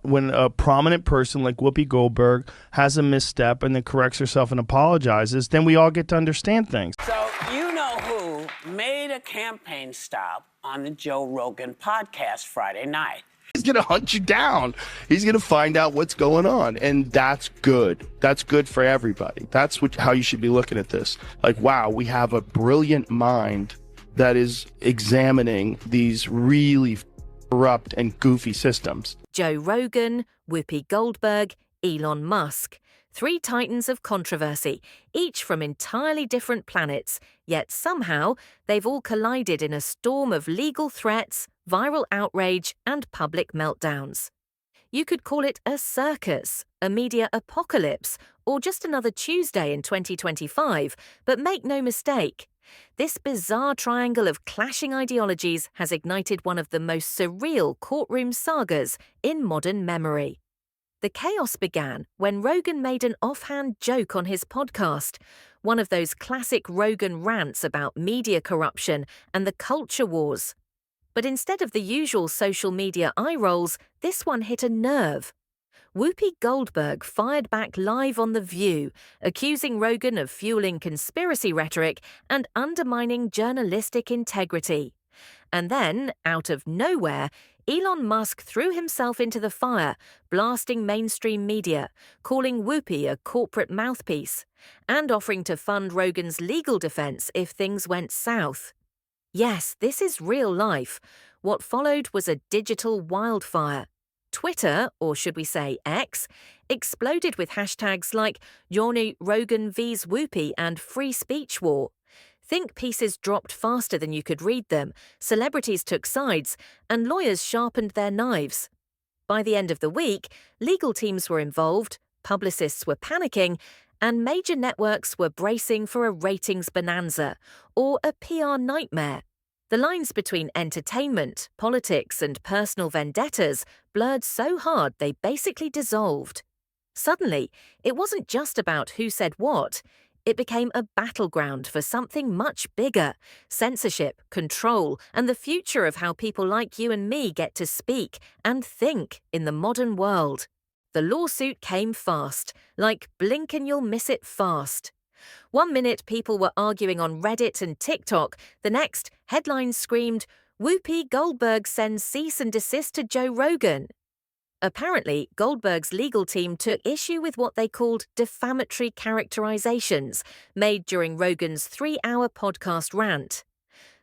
when a prominent person like Whoopi Goldberg has a misstep and then corrects herself and apologizes, then we all get to understand things. So you know who made a campaign stop on the Joe Rogan podcast Friday night. He's going to hunt you down. He's going to find out what's going on. And that's good. That's good for everybody. That's how you should be looking at this. Like, wow, we have a brilliant mind that is examining these really corrupt and goofy systems. Joe Rogan, Whoopi Goldberg, Elon Musk. 3 titans of controversy, each from entirely different planets, yet somehow they've all collided in a storm of legal threats, viral outrage, and public meltdowns. You could call it a circus, a media apocalypse, or just another Tuesday in 2025, but make no mistake, this bizarre triangle of clashing ideologies has ignited one of the most surreal courtroom sagas in modern memory. The chaos began when Rogan made an offhand joke on his podcast, one of those classic Rogan rants about media corruption and the culture wars. But instead of the usual social media eye rolls, this one hit a nerve. Whoopi Goldberg fired back live on The View, accusing Rogan of fueling conspiracy rhetoric and undermining journalistic integrity. And then, out of nowhere, Elon Musk threw himself into the fire, blasting mainstream media, calling Whoopi a corporate mouthpiece, and offering to fund Rogan's legal defense if things went south. Yes, this is real life. What followed was a digital wildfire. Twitter, or should we say X, exploded with hashtags like Johnny Rogan vs Whoopi and Free Speech War. Think pieces dropped faster than you could read them, celebrities took sides, and lawyers sharpened their knives. By the end of the week, legal teams were involved, publicists were panicking, and major networks were bracing for a ratings bonanza, or a PR nightmare. The lines between entertainment, politics, and personal vendettas blurred so hard they basically dissolved. Suddenly, it wasn't just about who said what. It became a battleground for something much bigger: censorship, control, and the future of how people like you and me get to speak and think in the modern world. The lawsuit came fast, like blink and you'll miss it fast. One minute people were arguing on Reddit and TikTok, the next, headlines screamed, "Whoopi Goldberg sends cease and desist to Joe Rogan." Apparently, Goldberg's legal team took issue with what they called defamatory characterizations made during Rogan's 3-hour podcast rant.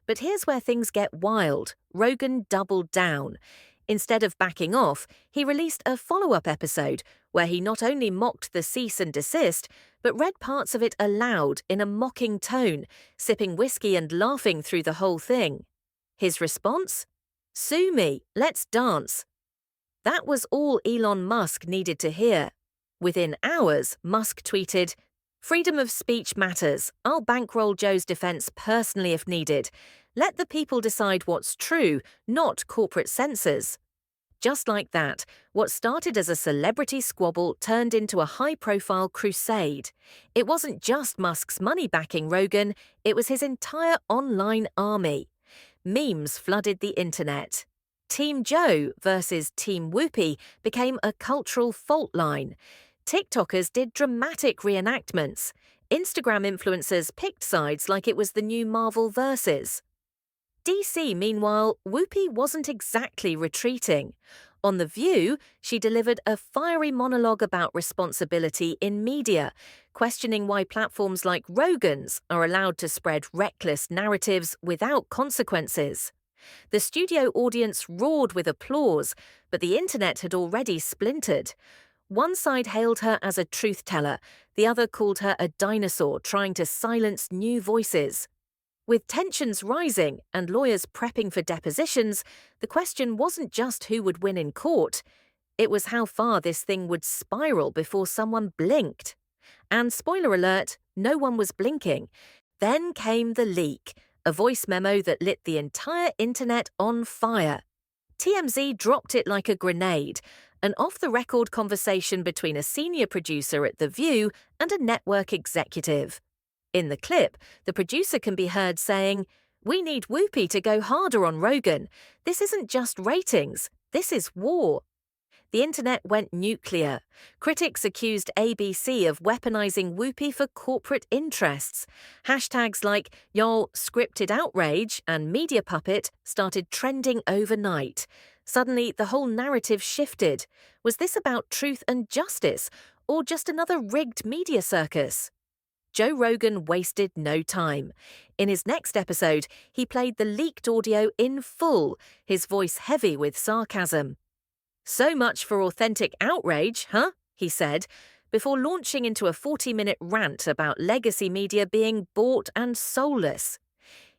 But here's where things get wild. Rogan doubled down. Instead of backing off, he released a follow-up episode where he not only mocked the cease and desist, but read parts of it aloud in a mocking tone, sipping whiskey and laughing through the whole thing. His response? "Sue me, let's dance." That was all Elon Musk needed to hear. Within hours, Musk tweeted, "Freedom of speech matters. I'll bankroll Joe's defense personally if needed. Let the people decide what's true, not corporate censors." Just like that, what started as a celebrity squabble turned into a high-profile crusade. It wasn't just Musk's money backing Rogan, it was his entire online army. Memes flooded the internet. Team Joe versus Team Whoopi became a cultural fault line. TikTokers did dramatic reenactments. Instagram influencers picked sides like it was the new Marvel Versus. DC, meanwhile, Whoopi wasn't exactly retreating. On The View, she delivered a fiery monologue about responsibility in media, questioning why platforms like Rogan's are allowed to spread reckless narratives without consequences. The studio audience roared with applause, but the internet had already splintered. One side hailed her as a truth-teller, the other called her a dinosaur trying to silence new voices. With tensions rising and lawyers prepping for depositions, the question wasn't just who would win in court. It was how far this thing would spiral before someone blinked. And spoiler alert, no one was blinking. Then came the leak, a voice memo that lit the entire internet on fire. TMZ dropped it like a grenade, an off-the-record conversation between a senior producer at The View and a network executive. In the clip, the producer can be heard saying, "We need Whoopi to go harder on Rogan. This isn't just ratings, this is war." The internet went nuclear. Critics accused ABC of weaponizing Whoopi for corporate interests. Hashtags like "Y'all scripted outrage" and "media puppet" started trending overnight. Suddenly, the whole narrative shifted. Was this about truth and justice, or just another rigged media circus? Joe Rogan wasted no time. In his next episode, he played the leaked audio in full, his voice heavy with sarcasm. "So much for authentic outrage, huh?" he said, before launching into a 40-minute rant about legacy media being bought and soulless.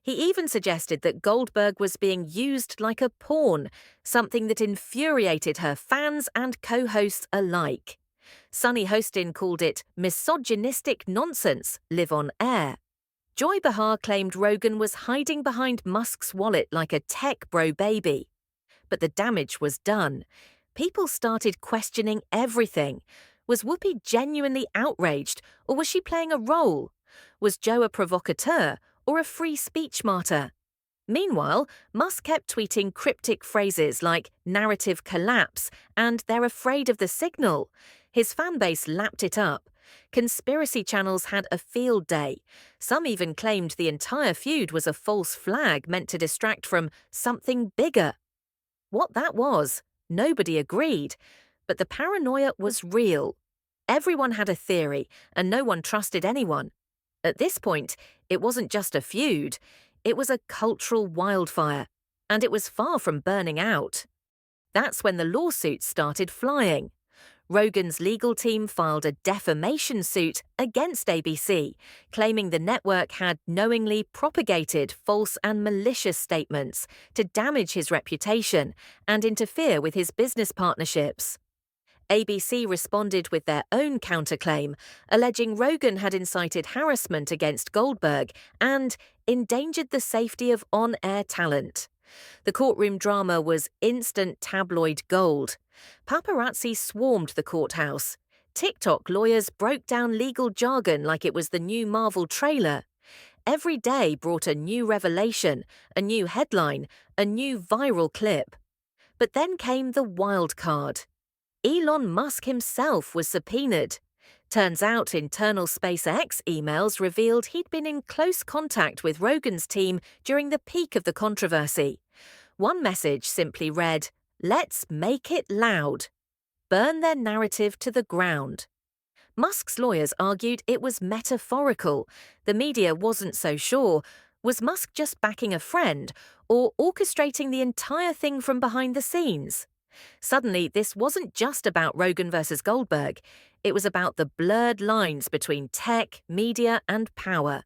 He even suggested that Goldberg was being used like a pawn, something that infuriated her fans and co-hosts alike. Sunny Hostin called it misogynistic nonsense, live on air. Joy Behar claimed Rogan was hiding behind Musk's wallet like a tech bro baby. But the damage was done. People started questioning everything. Was Whoopi genuinely outraged, or was she playing a role? Was Joe a provocateur or a free speech martyr? Meanwhile, Musk kept tweeting cryptic phrases like "narrative collapse" and "they're afraid of the signal." His fanbase lapped it up. Conspiracy channels had a field day. Some even claimed the entire feud was a false flag meant to distract from something bigger. What that was, nobody agreed, but the paranoia was real. Everyone had a theory, and no one trusted anyone. At this point, it wasn't just a feud. It was a cultural wildfire, and it was far from burning out. That's when the lawsuits started flying. Rogan's legal team filed a defamation suit against ABC, claiming the network had knowingly propagated false and malicious statements to damage his reputation and interfere with his business partnerships. ABC responded with their own counterclaim, alleging Rogan had incited harassment against Goldberg and endangered the safety of on-air talent. The courtroom drama was instant tabloid gold. Paparazzi swarmed the courthouse. TikTok lawyers broke down legal jargon like it was the new Marvel trailer. Every day brought a new revelation, a new headline, a new viral clip. But then came the wild card. Elon Musk himself was subpoenaed. Turns out internal SpaceX emails revealed he'd been in close contact with Rogan's team during the peak of the controversy. One message simply read, "Let's make it loud." Burn their narrative to the ground. Musk's lawyers argued it was metaphorical. The media wasn't so sure. Was Musk just backing a friend or orchestrating the entire thing from behind the scenes? Suddenly, this wasn't just about Rogan versus Goldberg. It was about the blurred lines between tech, media, and power.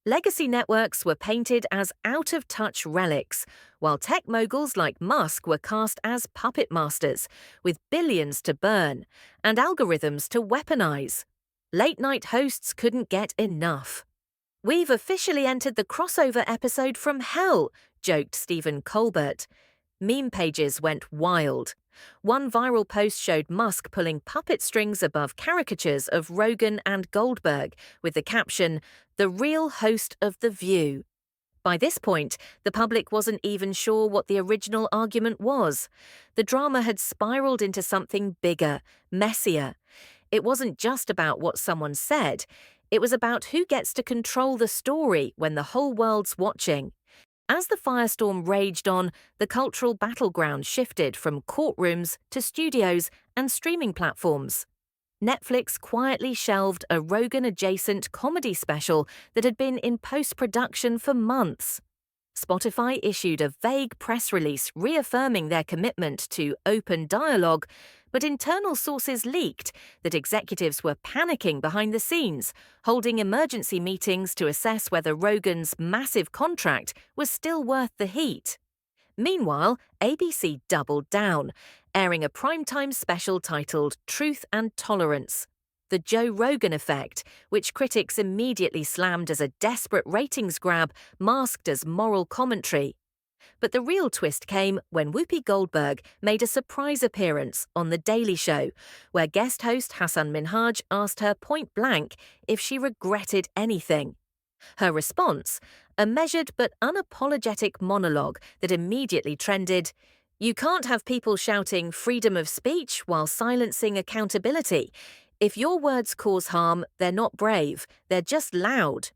Legacy networks were painted as out-of-touch relics, while tech moguls like Musk were cast as puppet masters, with billions to burn and algorithms to weaponize. Late-night hosts couldn't get enough. "We've officially entered the crossover episode from hell," joked Stephen Colbert. Meme pages went wild. One viral post showed Musk pulling puppet strings above caricatures of Rogan and Goldberg with the caption, "The real host of The View." By this point, the public wasn't even sure what the original argument was. The drama had spiraled into something bigger, messier. It wasn't just about what someone said. It was about who gets to control the story when the whole world's watching. As the firestorm raged on, the cultural battleground shifted from courtrooms to studios and streaming platforms. Netflix quietly shelved a Rogan-adjacent comedy special that had been in post-production for months. Spotify issued a vague press release reaffirming their commitment to open dialogue, but internal sources leaked that executives were panicking behind the scenes, holding emergency meetings to assess whether Rogan's massive contract was still worth the heat. Meanwhile, ABC doubled down, airing a primetime special titled Truth and Tolerance, The Joe Rogan Effect, which critics immediately slammed as a desperate ratings grab masked as moral commentary. But the real twist came when Whoopi Goldberg made a surprise appearance on The Daily Show, where guest host Hassan Minhaj asked her point blank if she regretted anything. Her response, a measured but unapologetic monologue that immediately trended, You can't have people shouting freedom of speech while silencing accountability. If your words cause harm, they're not brave, they're just loud.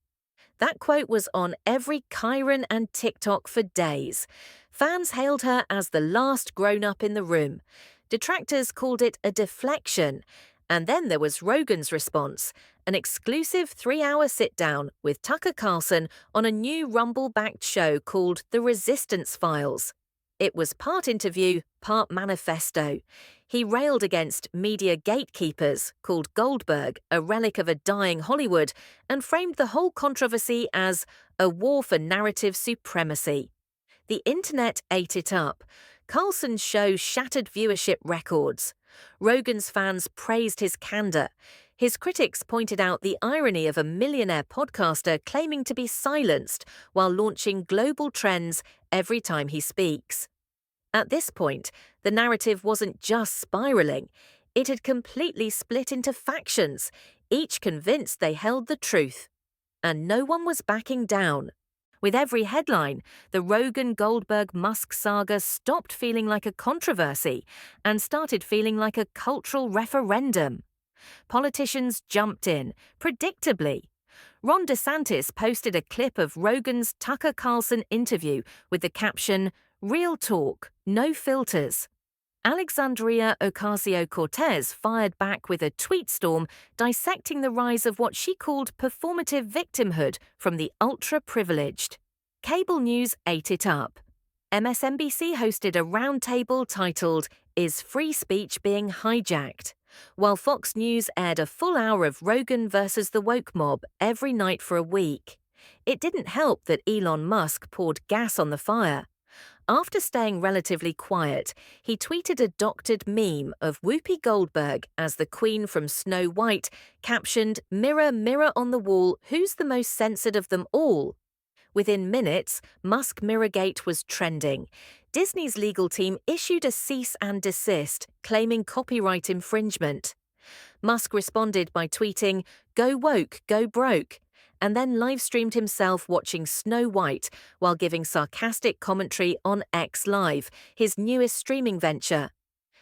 That quote was on every Chiron and TikTok for days. Fans hailed her as the last grown-up in the room. Detractors called it a deflection. And then there was Rogan's response, an exclusive 3-hour sit-down with Tucker Carlson on a new Rumble-backed show called The Resistance Files. It was part interview, part manifesto. He railed against media gatekeepers, called Goldberg a relic of a dying Hollywood, and framed the whole controversy as a war for narrative supremacy. The internet ate it up. Carlson's show shattered viewership records. Rogan's fans praised his candor. His critics pointed out the irony of a millionaire podcaster claiming to be silenced while launching global trends every time he speaks. At this point, the narrative wasn't just spiraling. It had completely split into factions, each convinced they held the truth. And no one was backing down. With every headline, the Rogan-Goldberg-Musk saga stopped feeling like a controversy and started feeling like a cultural referendum. Politicians jumped in, predictably. Ron DeSantis posted a clip of Rogan's Tucker Carlson interview with the caption, "Real talk, no filters." Alexandria Ocasio-Cortez fired back with a tweet storm dissecting the rise of what she called performative victimhood from the ultra-privileged. Cable news ate it up. MSNBC hosted a roundtable titled, "Is Free Speech Being Hijacked?" while Fox News aired a full hour of Rogan versus the woke mob every night for a week. It didn't help that Elon Musk poured gas on the fire. After staying relatively quiet, he tweeted a doctored meme of Whoopi Goldberg as the queen from Snow White, captioned, "Mirror, mirror on the wall, who's the most censored of them all?" Within minutes, Musk Mirrorgate was trending. Disney's legal team issued a cease and desist, claiming copyright infringement. Musk responded by tweeting, "Go woke, go broke," and then live-streamed himself watching Snow White while giving sarcastic commentary on X Live, his newest streaming venture.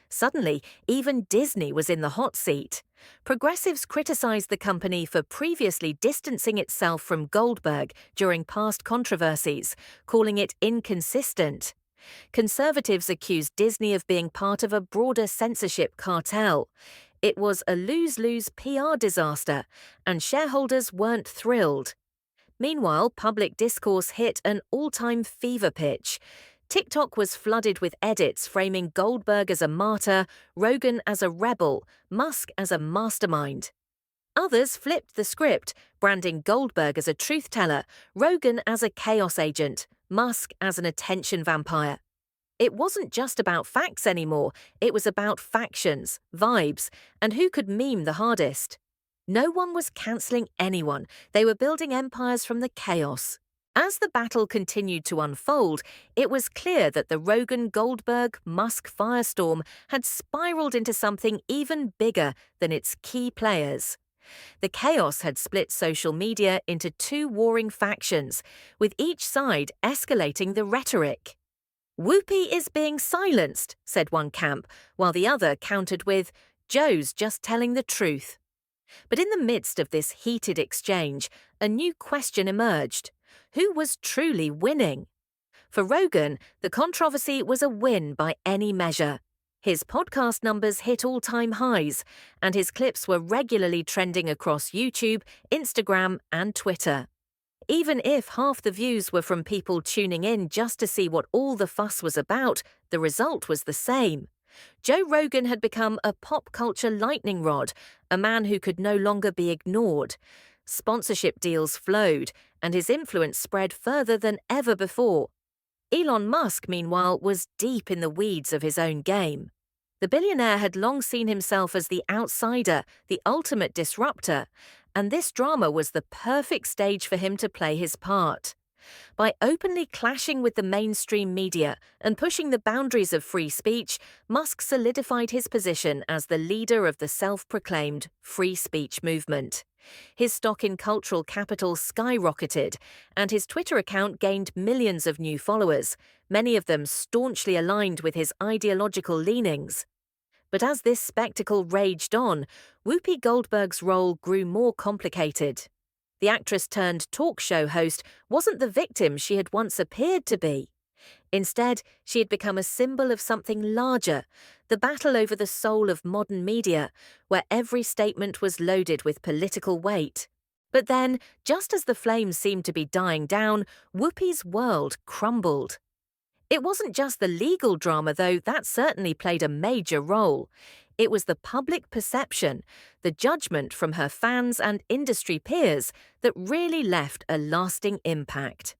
Suddenly, even Disney was in the hot seat. Progressives criticized the company for previously distancing itself from Goldberg during past controversies, calling it inconsistent. Conservatives accused Disney of being part of a broader censorship cartel. It was a lose-lose PR disaster, and shareholders weren't thrilled. Meanwhile, public discourse hit an all-time fever pitch. TikTok was flooded with edits framing Goldberg as a martyr, Rogan as a rebel, Musk as a mastermind. Others flipped the script, branding Goldberg as a truth-teller, Rogan as a chaos agent, Musk as an attention vampire. It wasn't just about facts anymore, it was about factions, vibes, and who could meme the hardest. No one was cancelling anyone, they were building empires from the chaos. As the battle continued to unfold, it was clear that the Rogan-Goldberg-Musk firestorm had spiraled into something even bigger than its key players. The chaos had split social media into two warring factions, with each side escalating the rhetoric. "Whoopi is being silenced," said one camp, while the other countered with, "Joe's just telling the truth." But in the midst of this heated exchange, a new question emerged. Who was truly winning? For Rogan, the controversy was a win by any measure. His podcast numbers hit all-time highs, and his clips were regularly trending across YouTube, Instagram, and Twitter. Even if half the views were from people tuning in just to see what all the fuss was about, the result was the same. Joe Rogan had become a pop culture lightning rod, a man who could no longer be ignored. Sponsorship deals flowed, and his influence spread further than ever before. Elon Musk, meanwhile, was deep in the weeds of his own game. The billionaire had long seen himself as the outsider, the ultimate disruptor, and this drama was the perfect stage for him to play his part. By openly clashing with the mainstream media and pushing the boundaries of free speech, Musk solidified his position as the leader of the self-proclaimed free speech movement. His stock in cultural capital skyrocketed, and his Twitter account gained millions of new followers, many of them staunchly aligned with his ideological leanings. But as this spectacle raged on, Whoopi Goldberg's role grew more complicated. The actress-turned-talk show host wasn't the victim she had once appeared to be. Instead, she had become a symbol of something larger, the battle over the soul of modern media, where every statement was loaded with political weight. But then, just as the flames seemed to be dying down, Whoopi's world crumbled. It wasn't just the legal drama, though that certainly played a major role. It was the public perception, the judgment from her fans and industry peers that really left a lasting impact.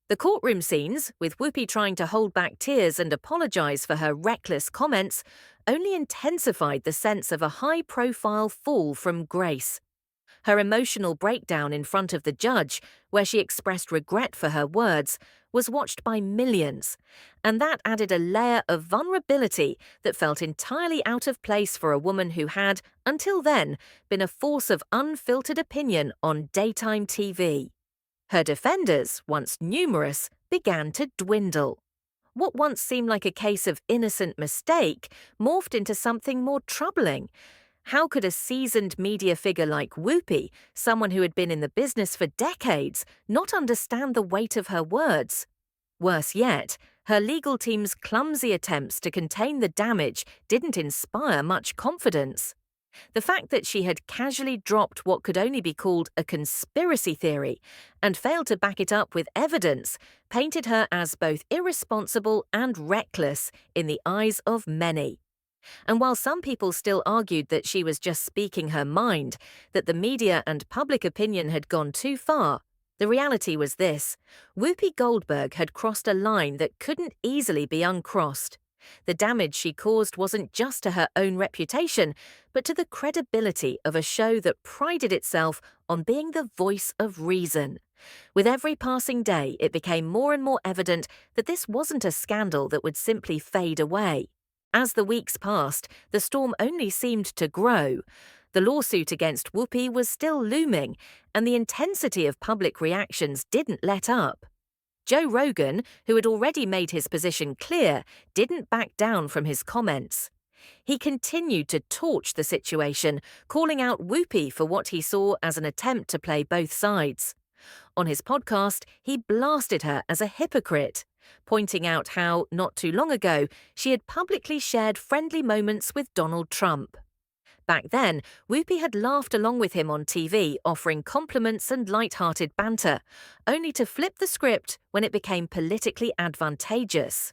The courtroom scenes, with Whoopi trying to hold back tears and apologize for her reckless comments, only intensified the sense of a high-profile fall from grace. Her emotional breakdown in front of the judge, where she expressed regret for her words, was watched by millions, and that added a layer of vulnerability that felt entirely out of place for a woman who had, until then, been a force of unfiltered opinion on daytime TV. Her defenders, once numerous, began to dwindle. What once seemed like a case of innocent mistake morphed into something more troubling. How could a seasoned media figure like Whoopi, someone who had been in the business for decades, not understand the weight of her words? Worse yet, her legal team's clumsy attempts to contain the damage didn't inspire much confidence. The fact that she had casually dropped what could only be called a conspiracy theory and failed to back it up with evidence painted her as both irresponsible and reckless in the eyes of many. And while some people still argued that she was just speaking her mind, that the media and public opinion had gone too far, the reality was this: Whoopi Goldberg had crossed a line that couldn't easily be uncrossed. The damage she caused wasn't just to her own reputation, but to the credibility of a show that prided itself on being the voice of reason. With every passing day, it became more and more evident that this wasn't a scandal that would simply fade away. As the weeks passed, the storm only seemed to grow. The lawsuit against Whoopi was still looming, and the intensity of public reactions didn't let up. Joe Rogan, who had already made his position clear, didn't back down from his comments. He continued to torch the situation, calling out Whoopi for what he saw as an attempt to play both sides. On his podcast, he blasted her as a hypocrite, pointing out how, not too long ago, she had publicly shared friendly moments with Donald Trump. Back then, Whoopi had laughed along with him on TV, offering compliments and light-hearted banter, only to flip the script when it became politically advantageous.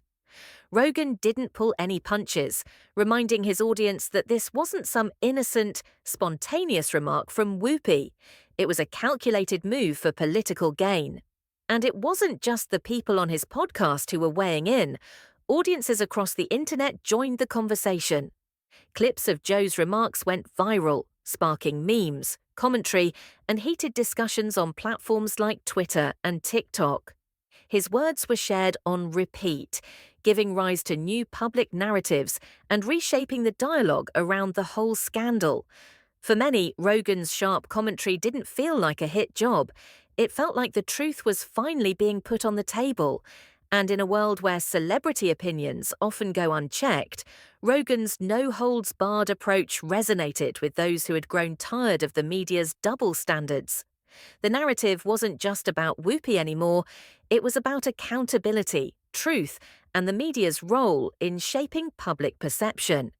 Rogan didn't pull any punches, reminding his audience that this wasn't some innocent, spontaneous remark from Whoopi. It was a calculated move for political gain. And it wasn't just the people on his podcast who were weighing in. Audiences across the internet joined the conversation. Clips of Joe's remarks went viral, sparking memes, commentary, and heated discussions on platforms like Twitter and TikTok. His words were shared on repeat, giving rise to new public narratives and reshaping the dialogue around the whole scandal. For many, Rogan's sharp commentary didn't feel like a hit job. It felt like the truth was finally being put on the table. And in a world where celebrity opinions often go unchecked, Rogan's no-holds-barred approach resonated with those who had grown tired of the media's double standards. The narrative wasn't just about Whoopi anymore, it was about accountability, truth, and the media's role in shaping public perception.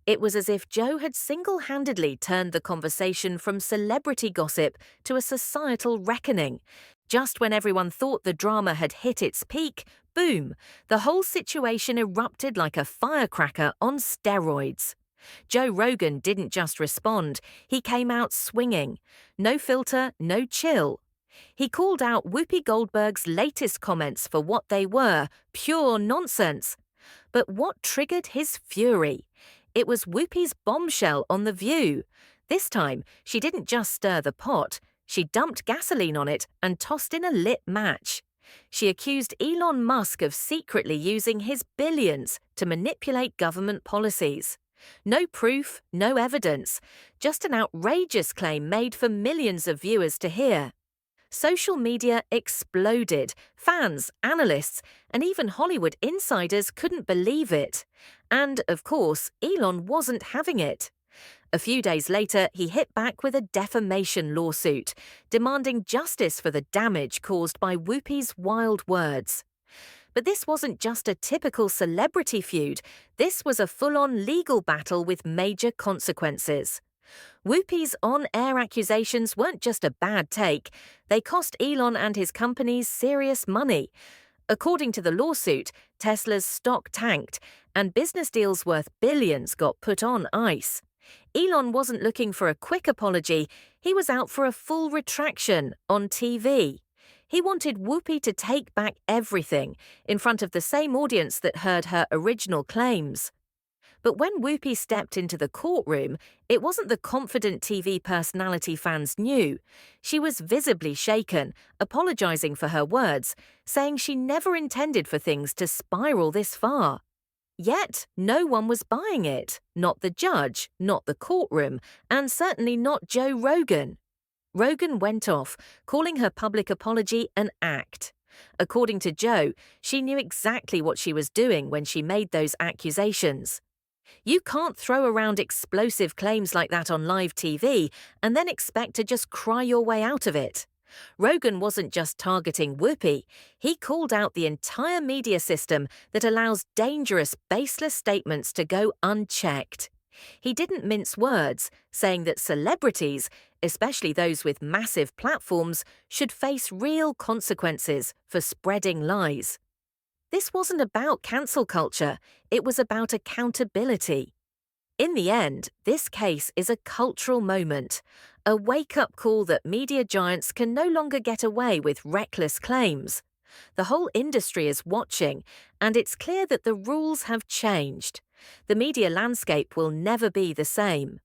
It was as if Joe had single-handedly turned the conversation from celebrity gossip to a societal reckoning. Just when everyone thought the drama had hit its peak, boom, the whole situation erupted like a firecracker on steroids. Joe Rogan didn't just respond, he came out swinging. No filter, no chill. He called out Whoopi Goldberg's latest comments for what they were, pure nonsense. But what triggered his fury? It was Whoopi's bombshell on The View. This time, she didn't just stir the pot, she dumped gasoline on it and tossed in a lit match. She accused Elon Musk of secretly using his billions to manipulate government policies. No proof, no evidence, just an outrageous claim made for millions of viewers to hear. Social media exploded. Fans, analysts, and even Hollywood insiders couldn't believe it. And, of course, Elon wasn't having it. A few days later, he hit back with a defamation lawsuit, demanding justice for the damage caused by Whoopi's wild words. But this wasn't just a typical celebrity feud. This was a full-on legal battle with major consequences. Whoopi's on-air accusations weren't just a bad take. They cost Elon and his companies serious money. According to the lawsuit, Tesla's stock tanked, and business deals worth billions got put on ice. Elon wasn't looking for a quick apology. He was out for a full retraction on TV. He wanted Whoopi to take back everything in front of the same audience that heard her original claims. But when Whoopi stepped into the courtroom, it wasn't the confident TV personality fans knew. She was visibly shaken, apologizing for her words, saying she never intended for things to spiral this far. Yet, no one was buying it. Not the judge, not the courtroom, and certainly not Joe Rogan. Rogan went off, calling her public apology an act. According to Joe, she knew exactly what she was doing when she made those accusations. You can't throw around explosive claims like that on live TV and then expect to just cry your way out of it. Rogan wasn't just targeting Whoopi. He called out the entire media system that allows dangerous, baseless statements to go unchecked. He didn't mince words, saying that celebrities, especially those with massive platforms, should face real consequences for spreading lies. This wasn't about cancel culture, it was about accountability. In the end, this case is a cultural moment, a wake-up call that media giants can no longer get away with reckless claims. The whole industry is watching, and it's clear that the rules have changed. The media landscape will never be the same.